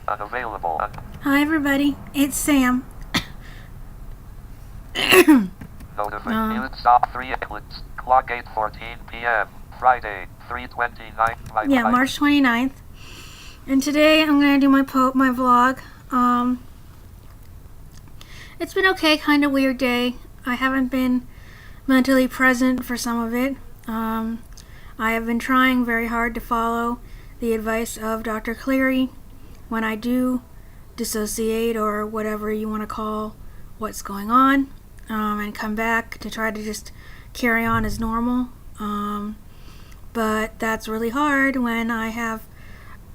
Unavailable. Hi everybody, it's Sam. Notification. Stop 3 eclipse. Clock 8:14 p.m. Friday, 3/29. Yeah, March 29th. And today I'm going to do my vlog. It's been okay, kind of weird day. I haven't been mentally present for some of it. I have been trying very hard to follow the advice of Dr. Cleary when I do dissociate, or whatever you want to call what's going on, and come back to try to just carry on as normal. But that's really hard when I have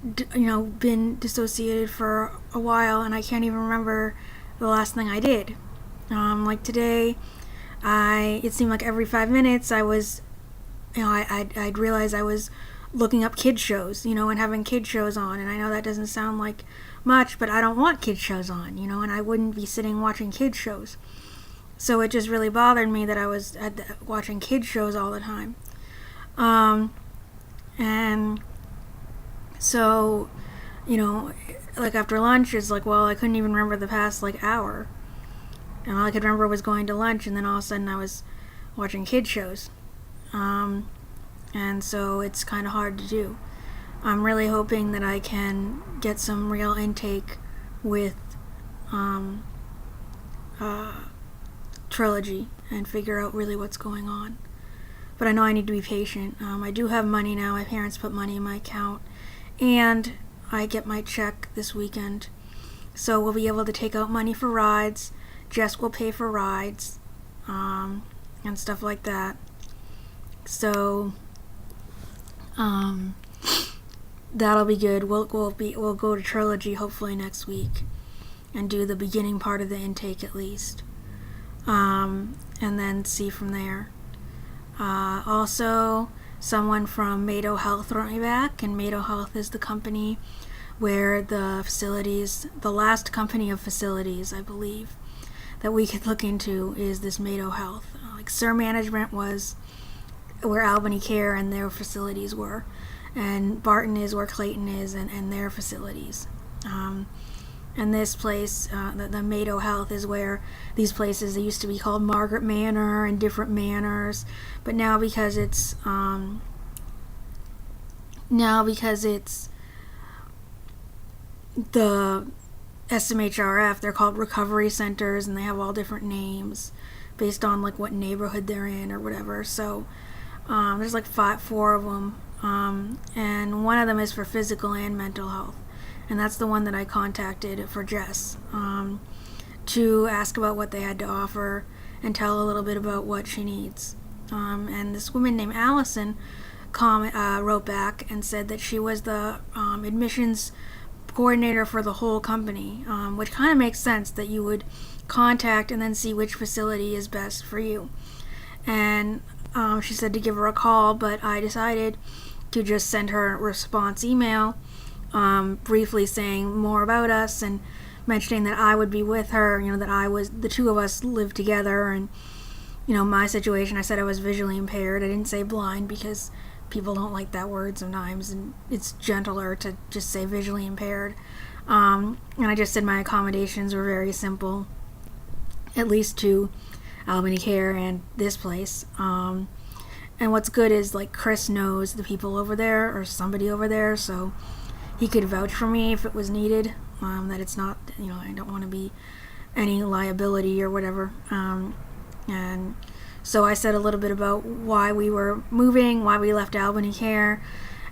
been dissociated for a while and I can't even remember the last thing I did. Like today, it seemed like every 5 minutes I was, I'd realize I was looking up kids shows, and having kids shows on. And I know that doesn't sound like much, but I don't want kids shows on, and I wouldn't be sitting watching kids shows. So it just really bothered me that I was watching kids shows all the time. And so, like after lunch, it's like, well, I couldn't even remember the past hour. And all I could remember was going to lunch, and then all of a sudden I was watching kids shows. And so it's kind of hard to do. I'm really hoping that I can get some real intake with Trilogy and figure out really what's going on. But I know I need to be patient. I do have money now. My parents put money in my account, and I get my check this weekend. So we'll be able to take out money for rides. Jess will pay for rides, and stuff like that. So that'll be good. We'll go to Trilogy hopefully next week and do the beginning part of the intake at least, and then see from there. Also, someone from Mado Health wrote me back, and Mado Health is the company where the last company of facilities, I believe, that we could look into is this Mado Health. Sir Management was where Albany Care and their facilities were, and Barton is where Clayton is and their facilities. And this place, the Mado Health, is where these places, they used to be called Margaret Manor and different manors, but now because it's the SMHRF, they're called recovery centers, and they have all different names based on what neighborhood they're in or whatever. So there's 4 of them, and one of them is for physical and mental health. And that's the one that I contacted for Jess, to ask about what they had to offer and tell a little bit about what she needs. And this woman named Allison wrote back and said that she was the admissions coordinator for the whole company, which kind of makes sense that you would contact and then see which facility is best for you. And she said to give her a call, but I decided to just send her a response email, briefly saying more about us and mentioning that I would be with her, that the two of us lived together, and my situation. I said I was visually impaired. I didn't say blind because people don't like that word sometimes, and it's gentler to just say visually impaired. And I just said my accommodations were very simple, at least to Albany Care and this place. And what's good is Chris knows the people over there, or somebody over there, so he could vouch for me if it was needed, that it's not, I don't want to be any liability or whatever. And so I said a little bit about why we were moving, why we left Albany Care,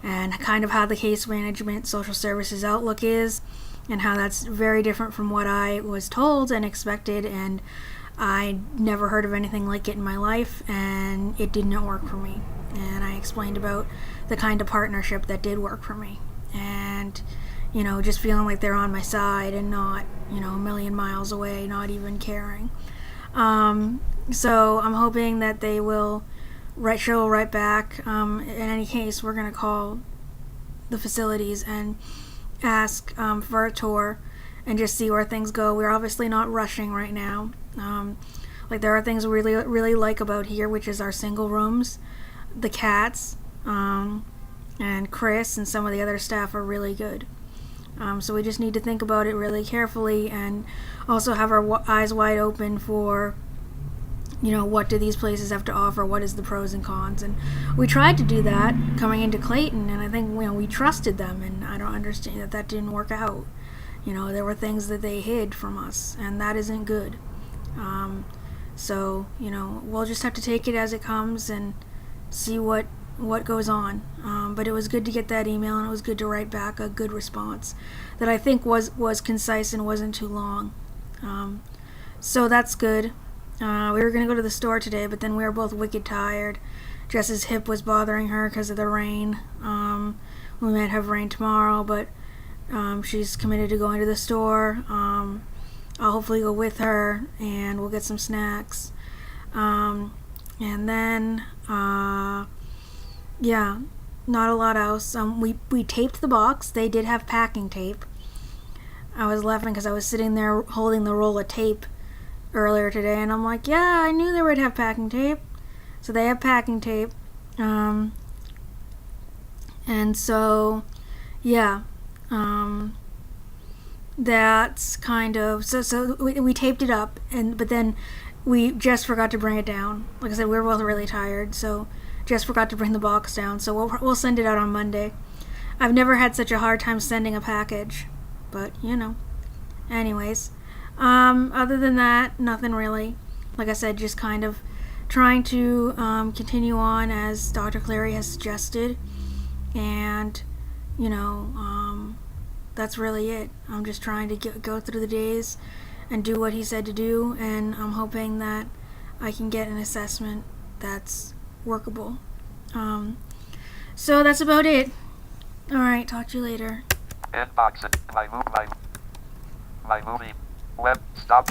and kind of how the case management social services outlook is, and how that's very different from what I was told and expected, and I never heard of anything like it in my life, and it did not work for me. And I explained about the kind of partnership that did work for me, and just feeling like they're on my side and not a million miles away, not even caring. So I'm hoping that they will write back. In any case, we're going to call the facilities and ask for a tour and just see where things go. We're obviously not rushing right now. There are things we really like about here, which is our single rooms, the cats, and Chris and some of the other staff are really good. So we just need to think about it really carefully and also have our eyes wide open for, what do these places have to offer? What is the pros and cons? And we tried to do that coming into Clayton, and I think, we trusted them, and I don't understand that didn't work out. There were things that they hid from us, and that isn't good. So, we'll just have to take it as it comes and see what goes on. But it was good to get that email, and it was good to write back a good response that I think was concise and wasn't too long. So that's good. We were going to go to the store today, but then we were both wicked tired. Jess's hip was bothering her because of the rain. We might have rain tomorrow, but she's committed to going to the store. I'll hopefully go with her, and we'll get some snacks. And then, yeah, not a lot else. We taped the box. They did have packing tape. I was laughing because I was sitting there holding the roll of tape earlier today, and I'm like, yeah, I knew they would have packing tape. So they have packing tape. And so, yeah, that's kind of, so we taped it up, but then we just forgot to bring it down. Like I said, we were both really tired, so just forgot to bring the box down. So we'll send it out on Monday. I've never had such a hard time sending a package, but anyways, other than that, nothing really. Like I said, just kind of trying to continue on as Dr. Clary has suggested, and that's really it. I'm just trying to go through the days and do what he said to do, and I'm hoping that I can get an assessment that's workable. So that's about it. Alright, talk to you later. Inbox. My movie. Web. Stop.